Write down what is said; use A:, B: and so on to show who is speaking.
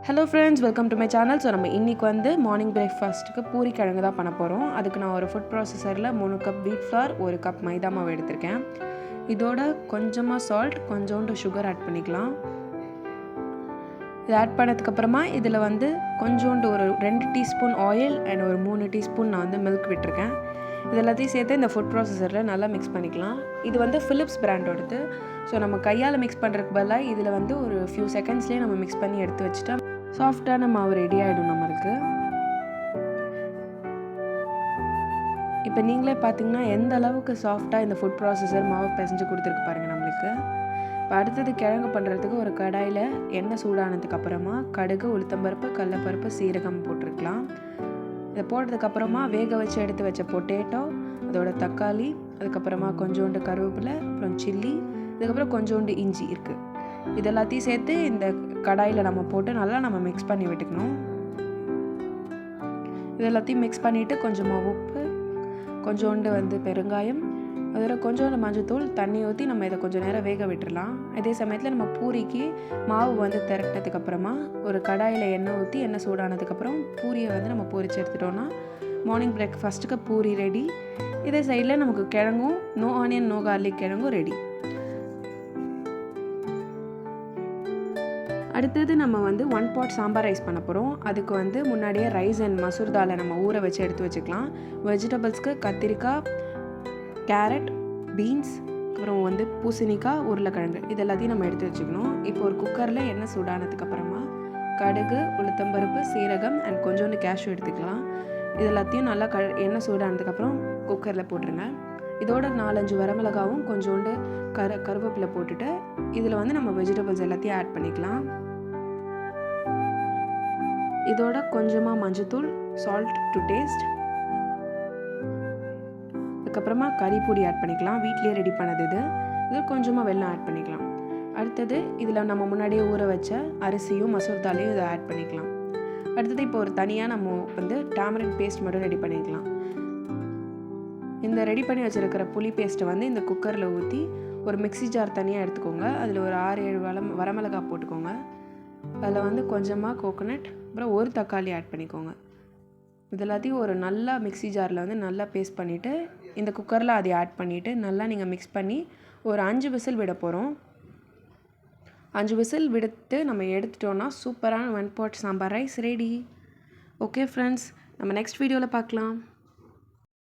A: Hello friends, welcome to my channel. So நம்ம இன்னைக்கு வந்து மார்னிங் பிரேக்ஃபாஸ்ட்டுக்கு பூரி கிழங்கு தான் பண்ண போகிறோம். அதுக்கு நான் ஒரு ஃபுட் ப்ராசஸரில் 3 கப் வீட் ஃப்ளார் 1 கப் மைதா மாவு எடுத்திருக்கேன். இதோட கொஞ்சமாக சால்ட், கொஞ்சோண்டு சுகர் ஆட் பண்ணிக்கலாம். இது ஆட் பண்ணதுக்கப்புறமா இதில் வந்து கொஞ்சோண்டு ஒரு 2 டீஸ்பூன் ஆயில் அண்ட் ஒரு 3 டீஸ்பூன் நான் வந்து மில்க் விட்டுருக்கேன். இது எல்லாத்தையும் சேர்த்து இந்த ஃபுட் ப்ராசஸரில் நல்லா மிக்ஸ் பண்ணிக்கலாம். இது வந்து ஃபிலிப்ஸ் பிராண்டோடது. ஸோ நம்ம கையால் மிக்ஸ் பண்ணுறதுக்கு பதிலாக இதில் வந்து ஒரு ஃபியூ செகண்ட்ஸ்லேயே நம்ம மிக்ஸ் பண்ணி எடுத்து வச்சுட்டா சாஃப்டான மாவு ரெடி ஆகிடும் நம்மளுக்கு. இப்போ நீங்களே பார்த்தீங்கன்னா எந்த அளவுக்கு சாஃப்டாக இந்த ஃபுட் ப்ராசஸர் மாவு பிசைஞ்சு கொடுத்துருக்கு பாருங்கள் நம்மளுக்கு. இப்போ அடுத்தது கிழங்கு பண்ணுறதுக்கு ஒரு கடாயில் எண்ணெய் சூடானதுக்கு அப்புறமா கடுகு, உளுத்தம்பருப்பு, கடலைப்பருப்பு, சீரகம் போட்டிருக்கலாம். இதை போட்டதுக்கப்புறமா வேக வச்சு எடுத்து வச்ச பொட்டேட்டோ, அதோட தக்காளி, அதுக்கப்புறமா கொஞ்சோண்டு கருவேப்பிலை, அப்புறம் சில்லி, அதுக்கப்புறம் கொஞ்சோண்டு இஞ்சி இருக்குது. இது எல்லாத்தையும் சேர்த்து இந்த கடாயில் நம்ம போட்டு நல்லா நம்ம மிக்ஸ் பண்ணி விட்டுக்கணும். இது எல்லாத்தையும் மிக்ஸ் பண்ணிவிட்டு கொஞ்சமாக உப்பு, கொஞ்சோண்டு வந்து பெருங்காயம், அதோட கொஞ்சோண்டு மஞ்சத்தூள், தண்ணி ஊற்றி நம்ம இதை கொஞ்சம் நேரம் வேக விட்டுடலாம். அதே சமயத்தில் நம்ம பூரிக்கு மாவு வந்து திரட்டினதுக்கப்புறமா ஒரு கடாயில் எண்ணெய் ஊற்றி எண்ணெய் சூடானதுக்கப்புறம் பூரியை வந்து நம்ம பொரிச்சு எடுத்துட்டோன்னா மார்னிங் பிரேக்ஃபாஸ்ட்டுக்கு பூரி ரெடி. இதே சைடில் நமக்கு கிழங்கும் நோ ஆனியன் நோ கார்லிக் கிழங்கும் ரெடி. அடுத்தது நம்ம வந்து 1 பாட் சாம்பார் ரைஸ் பண்ண போகிறோம். அதுக்கு வந்து முன்னாடியே ரைஸ் அண்ட் மசூர் தாலை நம்ம ஊற வச்சு எடுத்து வச்சுக்கலாம். வெஜிடபிள்ஸ்க்கு கத்திரிக்காய், கேரட், பீன்ஸ், அப்புறம் வந்து பூசணிக்காய், உருளைக்கிழங்கு இது எல்லாத்தையும் நம்ம எடுத்து வச்சுக்கணும். இப்போ ஒரு குக்கரில் எண்ணெய் சூடானதுக்கப்புறமா கடுகு, உளுத்தம்பருப்பு, சீரகம் அண்ட் கொஞ்சோண்டு கேஷ்யூ எடுத்துக்கலாம். இது எல்லாத்தையும் நல்லா எண்ணெய் சூடானதுக்கப்புறம் குக்கரில் போட்டுருங்க. இதோட 4-5 வரமிளகாவும் கொஞ்சோண்டு கருவேப்பிலை போட்டுட்டு இதில் வந்து நம்ம வெஜிடபிள்ஸ் எல்லாத்தையும் ஆட் பண்ணிக்கலாம். இதோட கொஞ்சமாக மஞ்சத்தூள், சால்ட் டு டேஸ்ட், அதுக்கப்புறமா கறிப்பொடி ஆட் பண்ணிக்கலாம். வீட்லேயே ரெடி பண்ணது இது கொஞ்சமாக வெல்லம் ஆட் பண்ணிக்கலாம். அடுத்தது இதில் நம்ம முன்னாடியே ஊற வச்ச அரிசியும் மசூர் தாலையும் இதை ஆட் பண்ணிக்கலாம். அடுத்தது இப்போ ஒரு தனியாக நம்ம வந்து டாமரின் பேஸ்ட் மட்டும் ரெடி பண்ணிக்கலாம். இந்த ரெடி பண்ணி வச்சுருக்கிற புளி பேஸ்ட்டை வந்து இந்த குக்கரில் ஊற்றி ஒரு மிக்ஸி ஜார் தனியாக எடுத்துக்கோங்க. அதில் ஒரு 6-7 வரமிளகாய் போட்டுக்கோங்க. அதில் வந்து கொஞ்சமாக கோகோனட், அப்புறம் ஒரு தக்காளி ஆட் பண்ணிக்கோங்க. இது எல்லாத்தையும் ஒரு நல்லா மிக்ஸி ஜாரில் வந்து நல்லா பேஸ்ட் பண்ணிவிட்டு இந்த குக்கரில் அதை ஆட் பண்ணிவிட்டு நல்லா நீங்கள் மிக்ஸ் பண்ணி ஒரு 5 விசில் விட போகிறோம். 5 விசில் விடுத்து நம்ம எடுத்துட்டோன்னா சூப்பரான 1 pot sambar rice ready. Okay friends, நம்ம நெக்ஸ்ட் வீடியோவில் பார்க்கலாம்.